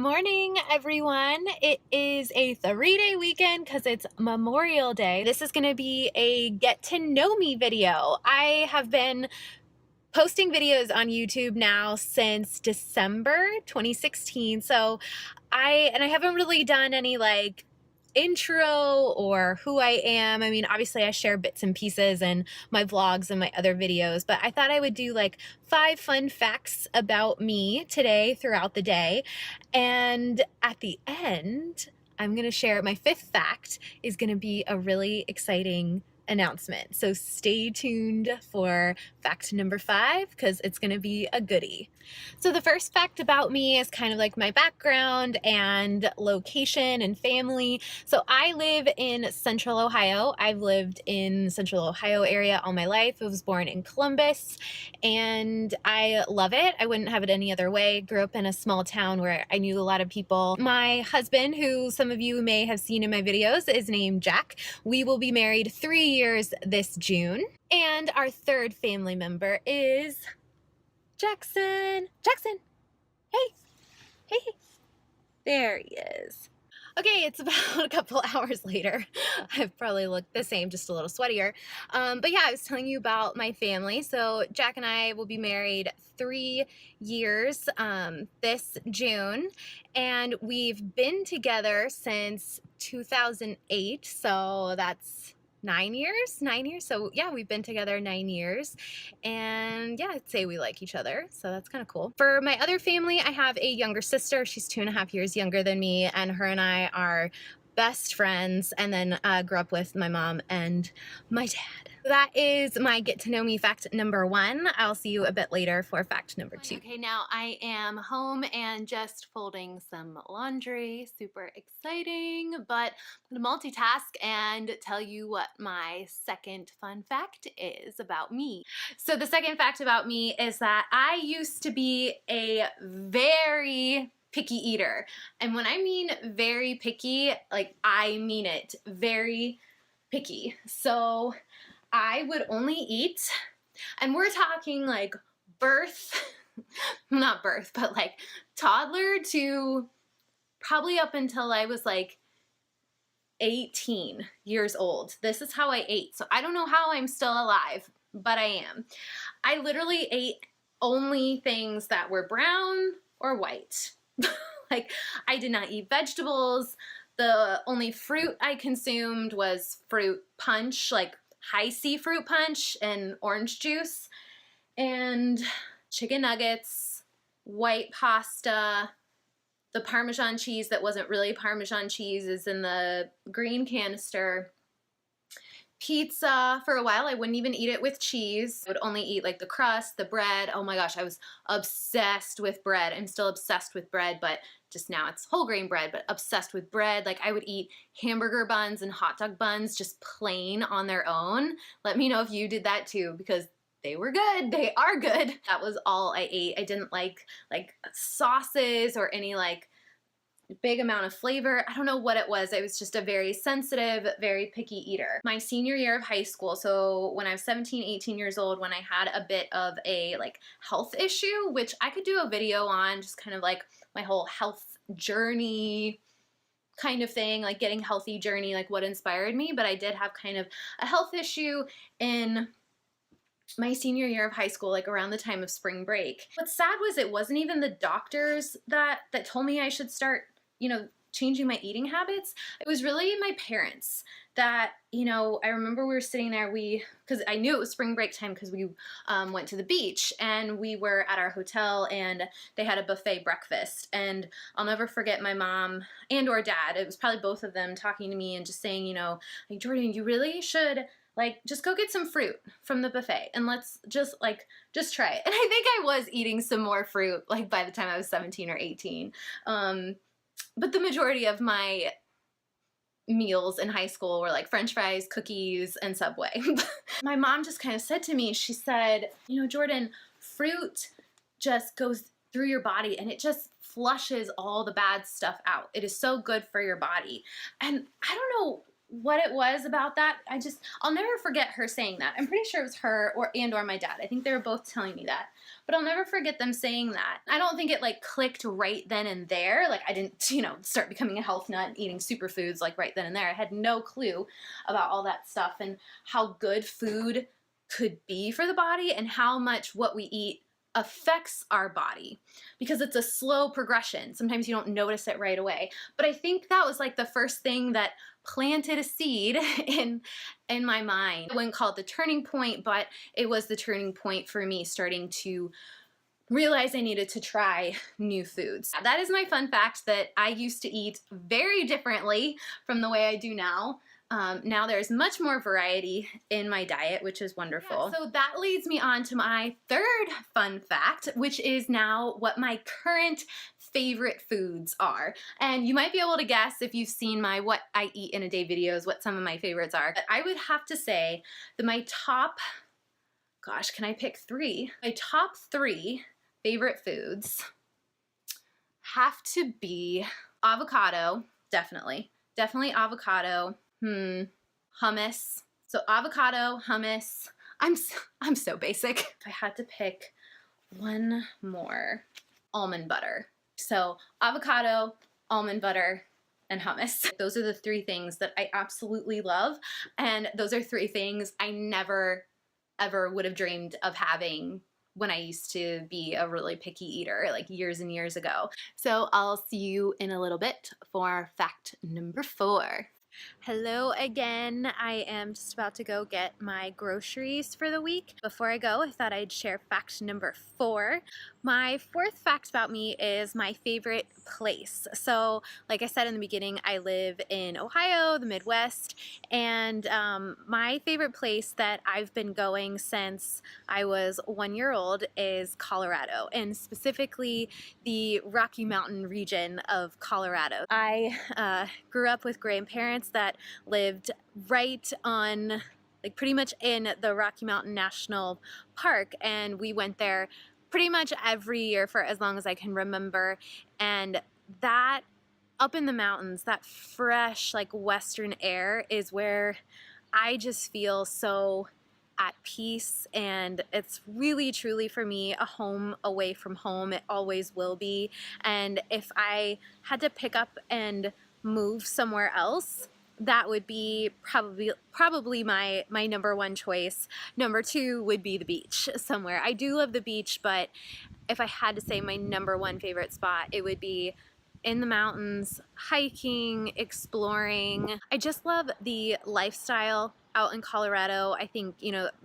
morning, everyone. It is a 3-day weekend because it's Memorial Day. This is going to be a get to know me video. I have been posting videos on YouTube now since December 2016. So I haven't really done any like intro or who I am. I mean, obviously I share bits and pieces in my vlogs and my other videos, but I thought I would do like 5 fun facts about me today throughout the day. And at the end, I'm going to share my 5th fact is going to be a really exciting announcement. So stay tuned for fact number 5 because it's going to be a goodie. So the first fact about me is kind of like my background and location and family. So I live in Central Ohio. I've lived in Central Ohio area all my life. I was born in Columbus and I love it. I wouldn't have it any other way. Grew up in a small town where I knew a lot of people. My husband, who some of you may have seen in my videos, is named Jack. We will be married 3 years this June. And our 3rd family member is Jackson. Jackson, hey, hey, there he is. Okay, it's about a couple hours later. I've probably looked the same, just a little sweatier. But yeah, I was telling you about my family. So Jack and I will be married 3 years this June, and we've been together since 2008. So that's 9 years. So yeah, we've been together 9 years, and yeah, I'd say we like each other, so that's kind of cool. For my other family, I have a younger sister. She's 2.5 years younger than me, and her and I are best friends, and then grew up with my mom and my dad. That is my get to know me fact number 1. I'll see you a bit later for fact number 2. Okay, now I am home and just folding some laundry. Super exciting, but I'm gonna multitask and tell you what my second fun fact is about me. So the second fact about me is that I used to be a very picky eater. And when I mean very picky, like I mean it, very picky. So I would only eat, and we're talking like birth, not birth, but like toddler to probably up until I was like 18 years old. This is how I ate. So I don't know how I'm still alive, but I am. I literally ate only things that were brown or white. Like I did not eat vegetables. The only fruit I consumed was fruit punch, like high C fruit punch and orange juice, and chicken nuggets, white pasta. The Parmesan cheese that wasn't really Parmesan cheese is in the green canister. Pizza. For a while, I wouldn't even eat it with cheese. I would only eat like the crust, the bread. Oh my gosh, I was obsessed with bread. I'm still obsessed with bread, but just now it's whole grain bread, but obsessed with bread. Like I would eat hamburger buns and hot dog buns just plain on their own. Let me know if you did that too, because they were good. They are good. That was all I ate. I didn't like sauces or any like big amount of flavor. I don't know what it was. I was just a very sensitive, very picky eater. My senior year of high school, so when I was 17, 18 years old, when I had a bit of a like health issue, which I could do a video on, just kind of like my whole health journey kind of thing, like getting healthy journey, like what inspired me. But I did have kind of a health issue in my senior year of high school, like around the time of spring break. What's sad was it wasn't even the doctors that told me I should start, you know, changing my eating habits. It was really my parents that, you know, I remember we were sitting there, because I knew it was spring break time because we went to the beach and we were at our hotel and they had a buffet breakfast. And I'll never forget my mom and or dad, it was probably both of them, talking to me and just saying, you know, like, Jordan, you really should like just go get some fruit from the buffet and let's just try it. And I think I was eating some more fruit like by the time I was 17 or 18. But the majority of my meals in high school were like French fries, cookies, and Subway. My mom just kind of said to me, she said, you know, Jordan, fruit just goes through your body and it just flushes all the bad stuff out. It is so good for your body. And I don't know what it was about that. I'll never forget her saying that. I'm pretty sure it was her or my dad. I think they were both telling me that. But I'll never forget them saying that. I don't think it like clicked right then and there. Like I didn't, start becoming a health nut and eating superfoods like right then and there. I had no clue about all that stuff and how good food could be for the body and how much what we eat affects our body, because it's a slow progression. Sometimes you don't notice it right away. But I think that was like the first thing that planted a seed in my mind. I wouldn't call it the turning point, but it was the turning point for me starting to realize I needed to try new foods. That is my fun fact, that I used to eat very differently from the way I do now. Now there's much more variety in my diet, which is wonderful. Yeah, so that leads me on to my third fun fact, which is now what my current favorite foods are. And you might be able to guess if you've seen my what I eat in a day videos, what some of my favorites are. But I would have to say that my top, gosh, can I pick three? My top three favorite foods have to be avocado, definitely avocado. Hummus. So avocado, hummus. I'm so basic. If I had to pick one more, almond butter. So avocado, almond butter, and hummus. Those are the three things that I absolutely love. And those are three things I never, ever would have dreamed of having when I used to be a really picky eater, like years and years ago. So I'll see you in a little bit for fact number 4. Hello again. I am just about to go get my groceries for the week. Before I go, I thought I'd share fact number 4. My fourth fact about me is my favorite place. So, like I said in the beginning, I live in Ohio, the Midwest, and my favorite place that I've been going since I was 1 year old is Colorado, and specifically the Rocky Mountain region of Colorado. I grew up with grandparents that lived right on, like pretty much in the Rocky Mountain National Park, and we went there pretty much every year for as long as I can remember. And that up in the mountains, that fresh like western air is where I just feel so at peace, and it's really truly for me a home away from home. It always will be. And if I had to pick up and move somewhere else, that would be probably my number 1 choice. Number 2 would be the beach somewhere. I do love the beach, but if I had to say my number 1 favorite spot, it would be in the mountains, hiking, exploring. I just love the lifestyle out in Colorado. I think,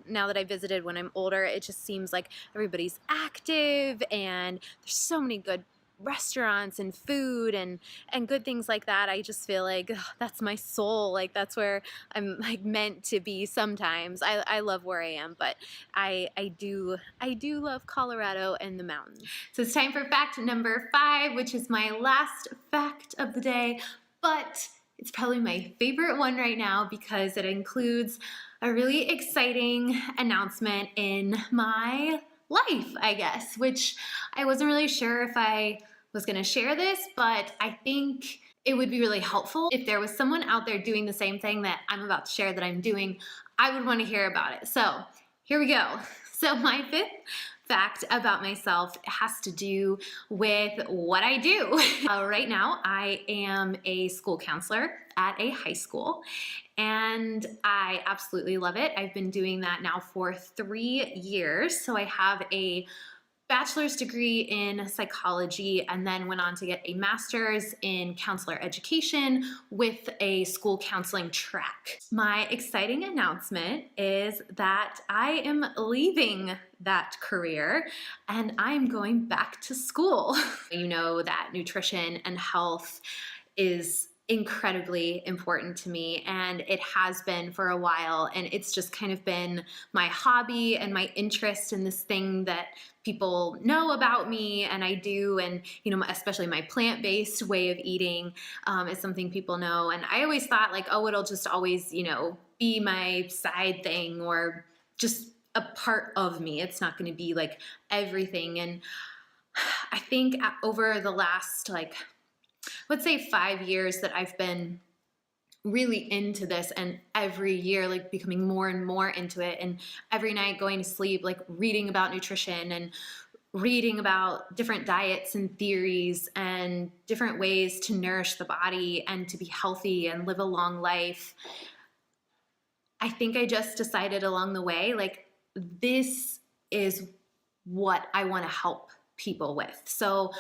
now that I visited when I'm older, it just seems like everybody's active and there's so many good restaurants and food and good things like that. I just feel like that's my soul. Like that's where I'm like meant to be sometimes. I love where I am, but I do love Colorado and the mountains. So it's time for fact number 5, which is my last fact of the day, but it's probably my favorite one right now because it includes a really exciting announcement in my life, I guess, which I wasn't really sure if I was going to share this, but I think it would be really helpful if there was someone out there doing the same thing that I'm about to share that I'm doing. I would want to hear about it. So here we go. So my 5th fact about myself has to do with what I do. Right now, I am a school counselor at a high school, and I absolutely love it. I've been doing that now for 3 years. So I have a bachelor's degree in psychology and then went on to get a master's in counselor education with a school counseling track. My exciting announcement is that I am leaving that career and I'm going back to school. You know that nutrition and health is incredibly important to me, and it has been for a while, and it's just kind of been my hobby and my interest in this thing that people know about me and I do, and especially my plant-based way of eating is something people know. And I always thought like, oh, it'll just always be my side thing or just a part of me. It's not going to be like everything. And I think over the last let's say 5 years that I've been really into this, and every year like becoming more and more into it, and every night going to sleep like reading about nutrition and reading about different diets and theories and different ways to nourish the body and to be healthy and live a long life. I think I just decided along the way, like, this is what I want to help people with. So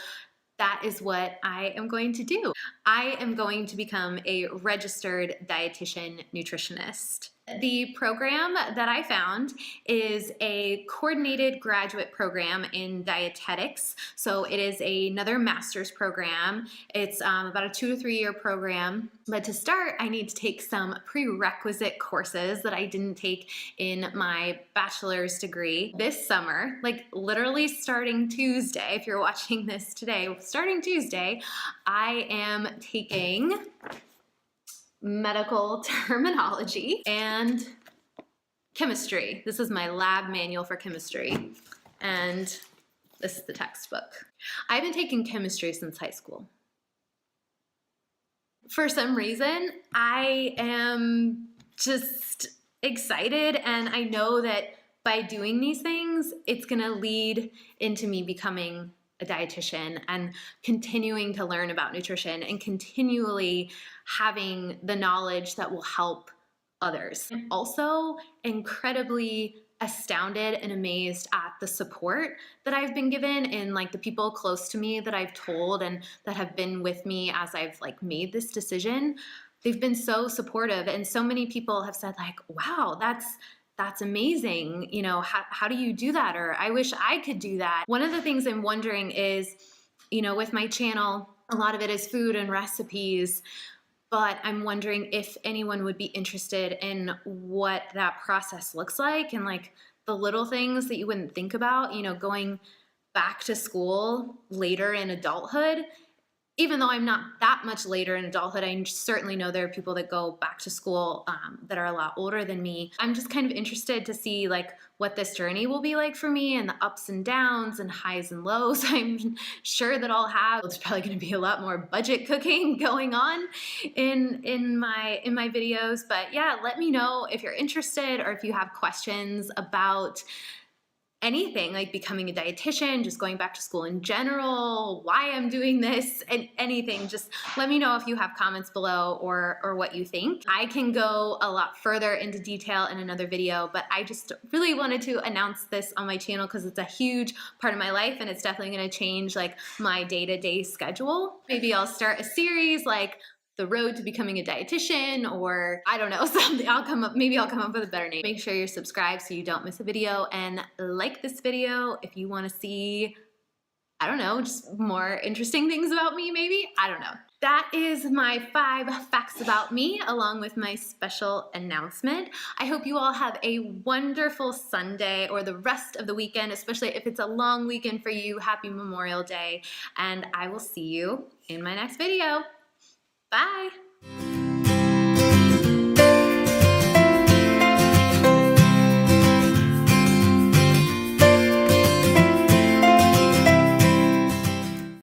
that is what I am going to do. I am going to become a registered dietitian nutritionist. The program that I found is a coordinated graduate program in dietetics. So it is another master's program. It's about a 2 to 3 year program. But to start, I need to take some prerequisite courses that I didn't take in my bachelor's degree this summer, like literally starting Tuesday. If you're watching this today, starting Tuesday, I am taking medical terminology and chemistry. This is my lab manual for chemistry, and this is the textbook. I've been taking chemistry since high school. For some reason, I am just excited, and I know that by doing these things, it's gonna lead into me becoming a dietitian and continuing to learn about nutrition and continually having the knowledge that will help others. I'm also incredibly astounded and amazed at the support that I've been given, and like the people close to me that I've told and that have been with me as I've like made this decision. They've been so supportive, and so many people have said like, wow, that's amazing. You know, how do you do that? Or I wish I could do that. One of the things I'm wondering is, you know, with my channel, a lot of it is food and recipes, but I'm wondering if anyone would be interested in what that process looks like, and like the little things that you wouldn't think about, you know, going back to school later in adulthood. Even though I'm not that much later in adulthood, I certainly know there are people that go back to school that are a lot older than me. I'm just kind of interested to see like what this journey will be like for me, and the ups and downs and highs and lows I'm sure that I'll have. It's probably going to be a lot more budget cooking going on in my videos. But yeah, let me know if you're interested, or if you have questions about anything, like becoming a dietitian, just going back to school in general, why I'm doing this, and anything. Just let me know if you have comments below, or what you think. I can go a lot further into detail in another video, but I just really wanted to announce this on my channel because it's a huge part of my life, and it's definitely going to change like my day-to-day schedule. Maybe I'll start a series like the road to becoming a dietitian, or I don't know, something. Maybe I'll come up with a better name. Make sure you're subscribed so you don't miss a video, and like this video if you want to see, I don't know, just more interesting things about me maybe. I don't know. That is my 5 facts about me, along with my special announcement. I hope you all have a wonderful Sunday, or the rest of the weekend, especially if it's a long weekend for you. Happy Memorial Day, and I will see you in my next video. Bye.